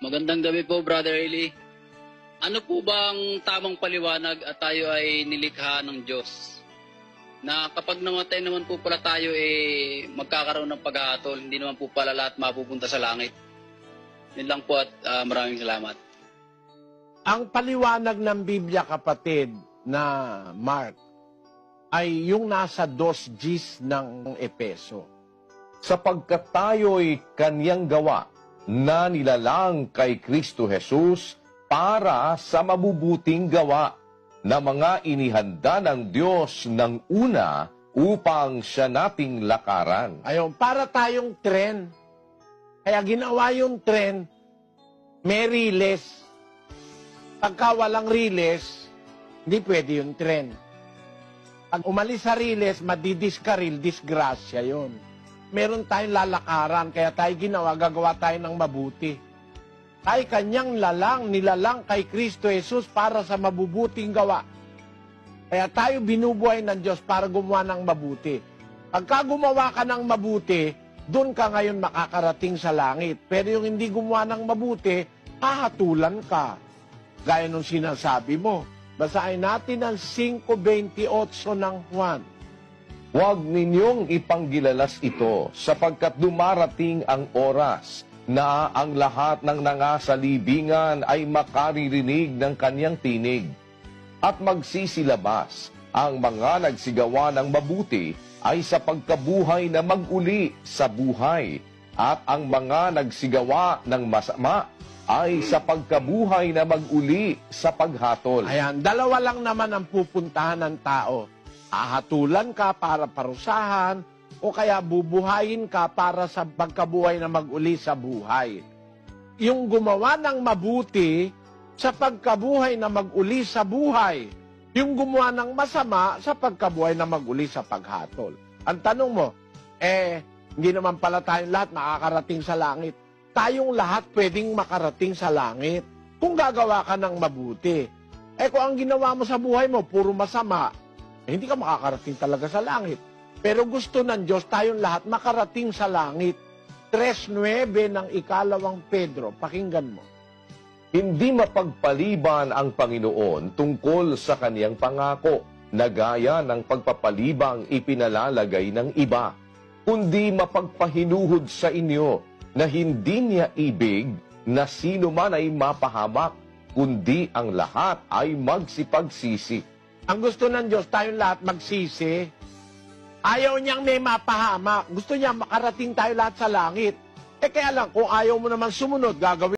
Magandang gabi po, Brother Eli. Ano po bang tamang paliwanag at tayo ay nilikha ng Diyos? Na kapag namatay naman po pala tayo, magkakaroon ng paghahatol. Hindi naman po pala lahat mapupunta sa langit. Yun lang po at maraming salamat. Ang paliwanag ng Biblia, kapatid, na Mark, ay yung nasa 2:10 ng Epeso. Sapagkat tayo'y kanyang gawa na nilalang kay Kristo Jesus para sa mabubuting gawa na mga inihanda ng Diyos ng una upang siya nating lakaran. Ayun, para tayong tren. Kaya ginawa yung tren, may riles. Pagka walang riles, hindi pwede yung tren. Pag umalis sa riles, madidiskaril, disgrasya yun. Meron tayong lalakaran, kaya tayo gagawa tayo ng mabuti. Tayo kanyang nilalang kay Kristo Jesus para sa mabubuting gawa. Kaya tayo binubuhay ng Diyos para gumawa ng mabuti. Pagka gumawa ka ng mabuti, doon ka ngayon makakarating sa langit. Pero yung hindi gumawa ng mabuti, hahatulan ka. Gaya nung sinasabi mo. Basahin natin ang 5:28 ng Juan. Huwag ninyong ipanggilalas ito sapagkat dumarating ang oras na ang lahat ng nangasalibingan ay makaririnig ng kanyang tinig at magsisilabas. Ang mga nagsigawa ng mabuti ay sa pagkabuhay na mag-uli sa buhay at ang mga nagsigawa ng masama ay sa pagkabuhay na mag-uli sa paghatol. Ayan, dalawa lang naman ang pupuntahan ng tao. Ahatulan ka para parusahan o kaya bubuhayin ka para sa pagkabuhay na mag-uli sa buhay. Yung gumawa ng mabuti sa pagkabuhay na mag-uli sa buhay. Yung gumawa ng masama sa pagkabuhay na mag-uli sa paghatol. Ang tanong mo, hindi naman pala tayong lahat makakarating sa langit. Tayong lahat pwedeng makarating sa langit kung gagawa ka ng mabuti. Kung ang ginawa mo sa buhay mo, puro masama, hindi ka makakarating talaga sa langit. Pero gusto ng Diyos tayong lahat makarating sa langit. 3:9 ng 2 Pedro. Pakinggan mo. Hindi mapagpaliban ang Panginoon tungkol sa kaniyang pangako na gaya ng pagpapalibang ipinalalagay ng iba, kundi mapagpahinuhod sa inyo na hindi niya ibig na sino man ay mapahamak, kundi ang lahat ay magsipagsisi. Ang gusto ng Diyos, tayong lahat magsisi. Ayaw niyang may mapahamak. Gusto niya makarating tayo lahat sa langit. Kaya lang, kung ayaw mo naman sumunod, gagawin